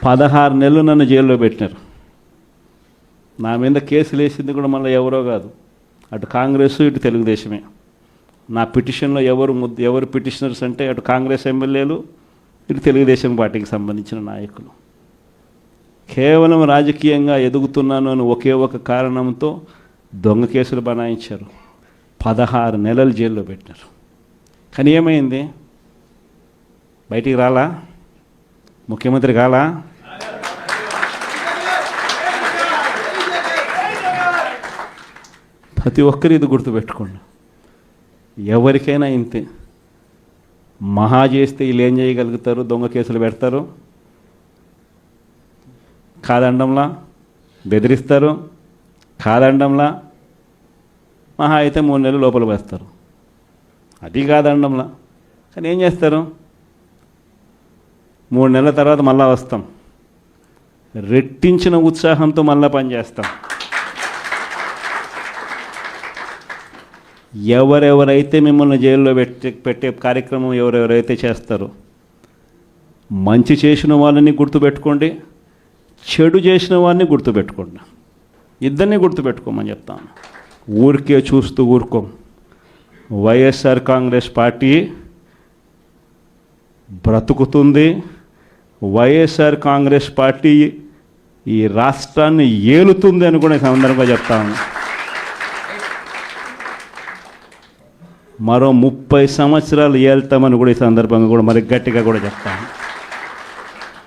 16 నెలలు నన్ను జైల్లో పెట్టినారు. నా మీద కేసులు వేసింది కూడా మళ్ళీ ఎవరో కాదు, అటు కాంగ్రెస్ ఇటు తెలుగుదేశమే. నా పిటిషన్లో ఎవరు పిటిషనర్స్ అంటే అటు కాంగ్రెస్ ఎమ్మెల్యేలు ఇటు తెలుగుదేశం పార్టీకి సంబంధించిన నాయకులు. కేవలం రాజకీయంగా ఎదుగుతున్నాను అని ఒకే ఒక కారణంతో దొంగ కేసులు బనాయించారు. 16 నెలలు జైల్లో పెట్టినారు. కానీ ఏమైంది? బయటికి రాలా? ముఖ్యమంత్రి కాలా? ప్రతి ఒక్కరు ఇది గుర్తుపెట్టుకోండి. ఎవరికైనా ఇంతే. మహా చేస్తే వీళ్ళు ఏం చేయగలుగుతారు? దొంగ కేసులు పెడతారు, కాదండంలా బెదిరిస్తారు, కాదండంలా మహా అయితే 3 నెలలు లోపల వేస్తారు, అది కాదండంలా. కానీ ఏం చేస్తారు? 3 నెలల తర్వాత మళ్ళా వస్తాం, రెట్టించిన ఉత్సాహంతో మళ్ళా పనిచేస్తాం. ఎవరెవరైతే మిమ్మల్ని జైల్లో పెట్టే కార్యక్రమం ఎవరెవరైతే చేస్తారో, మంచి చేసిన వాళ్ళని గుర్తుపెట్టుకోండి, చెడు చేసిన వాడిని గుర్తుపెట్టుకోండి. ఇద్దరిని గుర్తుపెట్టుకోమని చెప్తాను. ఊరికే చూస్తూ ఊరుకోం. వైఎస్ఆర్ కాంగ్రెస్ పార్టీ బ్రతుకుతుంది. వైఎస్ఆర్ కాంగ్రెస్ పార్టీ ఈ రాష్ట్రాన్ని ఏలుతుంది అని కూడా సందర్భంగా చెప్తాను. మరో 30 సంవత్సరాలు ఏళ్తామని కూడా ఈ సందర్భంగా కూడా మరి గట్టిగా కూడా చెప్తాను.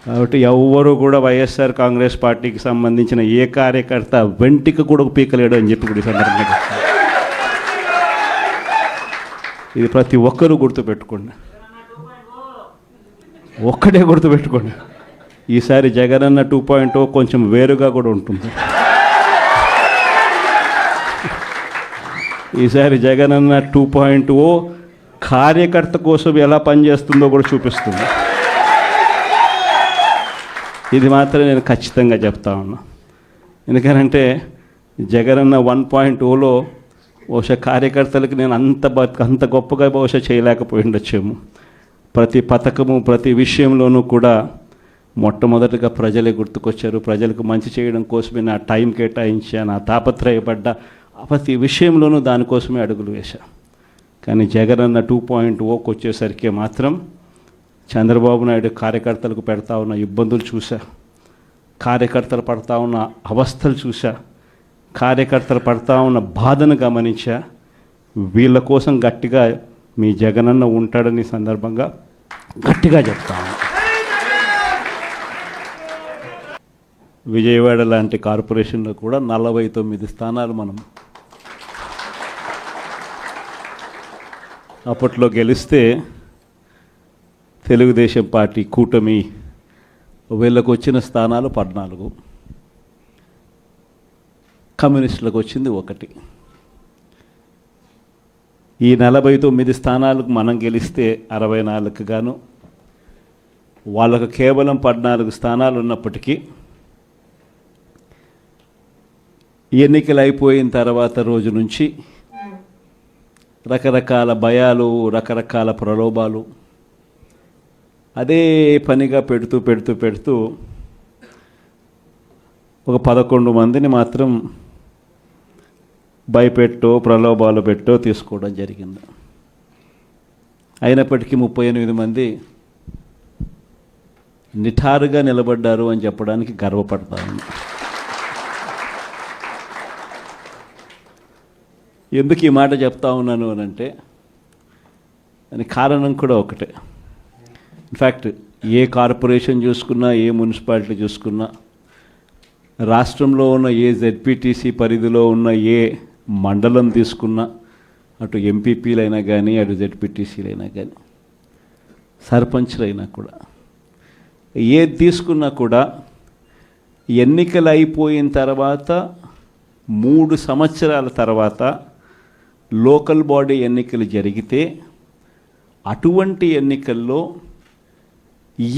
కాబట్టి ఎవ్వరూ కూడా వైఎస్ఆర్ కాంగ్రెస్ పార్టీకి సంబంధించిన ఏ కార్యకర్త వెంటికి కూడా పీకలేడు అని చెప్పి కూడా ఈ సందర్భంగా చెప్తాను. ఇది ప్రతి ఒక్కరూ గుర్తుపెట్టుకోండి. ఒక్కటే గుర్తుపెట్టుకోండి, ఈసారి జగనన్న 2.0 కొంచెం వేరుగా కూడా ఉంటుంది. ఈసారి జగనన్న 2.0 కార్యకర్త కోసం ఎలా పనిచేస్తుందో కూడా చూపిస్తుంది. ఇది మాత్రం నేను ఖచ్చితంగా చెప్తా ఉన్నా. ఎందుకనంటే జగనన్న 1.0లో బహుశా కార్యకర్తలకు నేను అంత గొప్పగా బహుశా చేయలేకపోయి ఉండొచ్చేమో. ప్రతి పథకము ప్రతి విషయంలోనూ కూడా మొట్టమొదటిగా ప్రజలే గుర్తుకొచ్చారు. ప్రజలకు మంచి చేయడం కోసమే నా టైం కేటాయించా, నా తాపత్రయపడ్డా, ప్రతి విషయంలోనూ దానికోసమే అడుగులు వేశా. కానీ జగనన్న 2.0కి వచ్చేసరికి మాత్రం చంద్రబాబు నాయుడు కార్యకర్తలకు పెడతా ఉన్న ఇబ్బందులు చూసా, కార్యకర్తలు పడతా ఉన్న అవస్థలు చూసా, కార్యకర్తలు పడతా ఉన్న బాధను గమనించా. వీళ్ళ కోసం గట్టిగా మీ జగనన్న ఉంటాడని సందర్భంగా గట్టిగా చెప్తాను. విజయవాడ లాంటి కార్పొరేషన్లో కూడా 49 స్థానాలు మనం అప్పట్లో గెలిస్తే తెలుగుదేశం పార్టీ కూటమి వీళ్ళకు వచ్చిన స్థానాలు 14, కమ్యూనిస్టులకు వచ్చింది 1. ఈ 49 స్థానాలకు మనం గెలిస్తే 64కు గాను వాళ్ళకు కేవలం 14 స్థానాలు ఉన్నప్పటికీ ఎన్నికలు అయిపోయిన తర్వాత రోజు నుంచి రకరకాల భయాలు, రకరకాల ప్రలోభాలు అదే పనిగా పెడుతూ ఒక 11 మందిని మాత్రం భయపెట్టో ప్రలోభాలు పెట్టో తీసుకోవడం జరిగింది. అయినప్పటికీ 38 మంది నిఠారుగా నిలబడ్డారు అని చెప్పడానికి గర్వపడతాను. ఎందుకు ఈ మాట చెప్తా ఉన్నాను అని అంటే దానికి కారణం కూడా ఒకటే. ఇన్ఫ్యాక్ట్ ఏ కార్పొరేషన్ చూసుకున్నా, ఏ మున్సిపాలిటీ చూసుకున్నా, రాష్ట్రంలో ఉన్న ఏ జెడ్పీటీసీ పరిధిలో ఉన్న ఏ మండలం తీసుకున్నా, అటు ఎంపీపీలైనా కానీ, అటు జెడ్పీటీసీలైనా కానీ, సర్పంచ్లైనా కూడా, ఏది తీసుకున్నా కూడా ఎన్నికలు అయిపోయిన తర్వాత 3 సంవత్సరాల తర్వాత లోకల్ బాడీ ఎన్నికలు జరిగితే అటువంటి ఎన్నికల్లో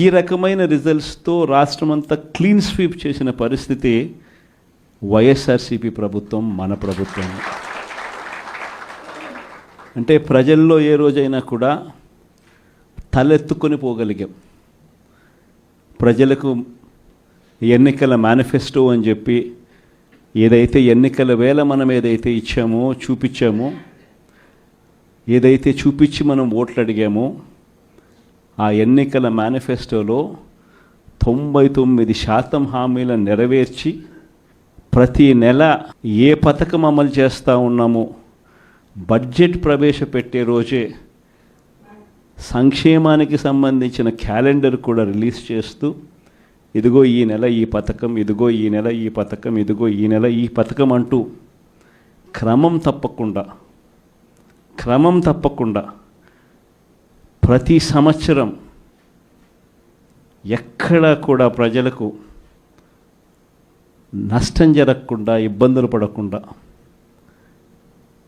ఈ రకమైన రిజల్ట్స్తో రాష్ట్రమంతా క్లీన్ స్వీప్ చేసిన పరిస్థితి వైఎస్ఆర్సీపీ ప్రభుత్వం, మన ప్రభుత్వం. అంటే ప్రజల్లో ఏ రోజైనా కూడా తలెత్తుకొని పోగలిగాం. ప్రజలకు ఎన్నికల మేనిఫెస్టో అని చెప్పి ఏదైతే ఎన్నికల వేళ మనం ఏదైతే ఇచ్చామో చూపించామో, ఏదైతే చూపించి మనం ఓట్లు అడిగామో, ఆ ఎన్నికల మేనిఫెస్టోలో 99% హామీలను నెరవేర్చి ప్రతి నెల ఏ పథకం అమలు చేస్తూ ఉన్నామో బడ్జెట్ ప్రవేశపెట్టే రోజే సంక్షేమానికి సంబంధించిన క్యాలెండర్ కూడా రిలీజ్ చేస్తూ, ఇదిగో ఈ నెల ఈ పథకం, ఇదిగో ఈ నెల ఈ పథకం, ఇదిగో ఈ నెల ఈ పథకం అంటూ క్రమం తప్పకుండా ప్రతి సంవత్సరం ఎక్కడా కూడా ప్రజలకు నష్టం జరగకుండా, ఇబ్బందులు పడకుండా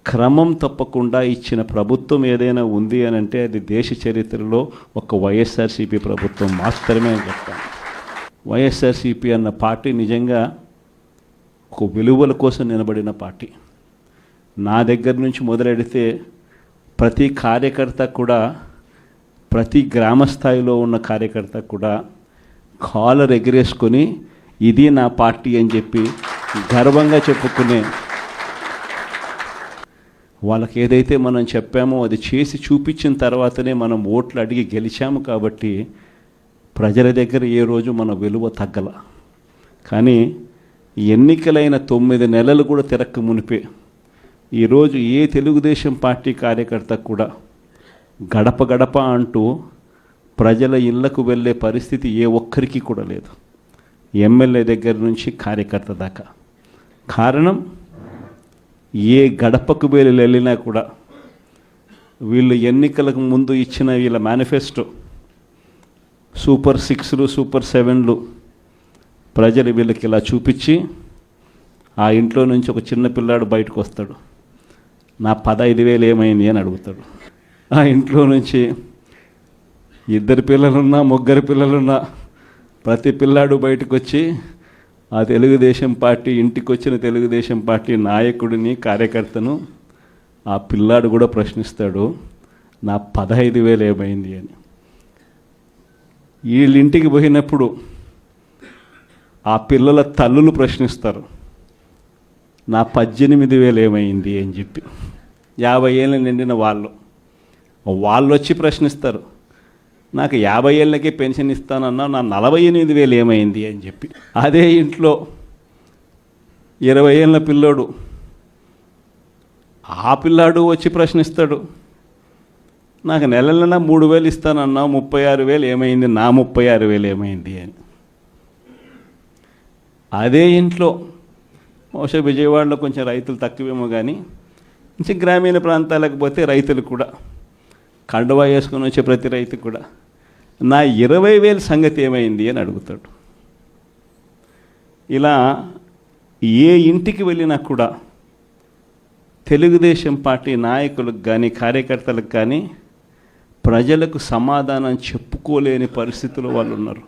క్రమం తప్పకుండా ఇచ్చిన ప్రభుత్వం ఏదైనా ఉంది అని అంటే అది దేశ చరిత్రలో ఒక వైఎస్ఆర్సీపీ ప్రభుత్వం మాత్రమే అని చెప్తాను. వైఎస్ఆర్సీపీ అన్న పార్టీ నిజంగా ఒక విలువల కోసం నిలబడిన పార్టీ. నా దగ్గర నుంచి మొదలెడితే ప్రతి కార్యకర్త కూడా, ప్రతి గ్రామ స్థాయిలో ఉన్న కార్యకర్త కూడా కాలర్ ఎగిరేసుకొని ఇది నా పార్టీ అని చెప్పి గర్వంగా చెప్పుకునే, వాళ్ళకి ఏదైతే మనం చెప్పామో అది చేసి చూపించిన తర్వాతనే మనం ఓట్లు అడిగి గెలిచాము. కాబట్టి ప్రజల దగ్గర ఏ రోజు మన విలువ తగ్గల. కానీ ఎన్నికలైన 9 నెలలు కూడా తిరక్క మునిపే ఈరోజు ఏ తెలుగుదేశం పార్టీ కార్యకర్త కూడా గడప గడప అంటూ ప్రజల ఇళ్లకు వెళ్ళే పరిస్థితి ఏ ఒక్కరికి కూడా లేదు, ఎమ్మెల్యే దగ్గర నుంచి కార్యకర్త దాకా. కారణం, ఏ గడపకు వెళ్ళినా కూడా వీళ్ళు ఎన్నికలకు ముందు ఇచ్చిన వీళ్ళ మేనిఫెస్టో సూపర్ 6లు, సూపర్ 7లు ప్రజలు వీళ్ళకి ఇలా చూపించి, ఆ ఇంట్లో నుంచి ఒక చిన్న పిల్లాడు బయటకు వస్తాడు, నా 15,000 ఏమైంది అని అడుగుతాడు. ఆ ఇంట్లో నుంచి 2 పిల్లలున్నా 3 పిల్లలున్నా ప్రతి పిల్లాడు బయటకు వచ్చి ఆ తెలుగుదేశం పార్టీ ఇంటికి వచ్చిన తెలుగుదేశం పార్టీ నాయకుడిని, కార్యకర్తను ఆ పిల్లాడు కూడా ప్రశ్నిస్తాడు, నా 15,000 ఏమైంది అని. వీళ్ళింటికి పోయినప్పుడు ఆ పిల్లల తల్లులు ప్రశ్నిస్తారు, నా 18,000 ఏమైంది అని చెప్పి. 50 ఏళ్ళు నిండిన వాళ్ళు వచ్చి ప్రశ్నిస్తారు, నాకు 50 ఏళ్ళకే పెన్షన్ ఇస్తానన్నా నా 48,000 ఏమైంది అని చెప్పి. అదే ఇంట్లో 20 ఏళ్ళ పిల్లోడు, ఆ పిల్లాడు వచ్చి ప్రశ్నిస్తాడు, నాకు నెలలైనా 3,000 ఇస్తానన్నా 36,000 ఏమైంది, నా 36,000 ఏమైంది అని. అదే ఇంట్లో బహుశా విజయవాడలో కొంచెం రైతులు తక్కువేమో కానీ కొంచెం గ్రామీణ ప్రాంతాలకు పోతే రైతులు కూడా, కండువా వేసుకొని వచ్చే ప్రతి రైతు కూడా నా 20,000 సంగతి ఏమైంది అని అడుగుతాడు. ఇలా ఏ ఇంటికి వెళ్ళినా కూడా తెలుగుదేశం పార్టీ నాయకులకు కానీ కార్యకర్తలకు కానీ ప్రజలకు సమాధానం చెప్పుకోలేని పరిస్థితుల్లో వాళ్ళు ఉన్నారు.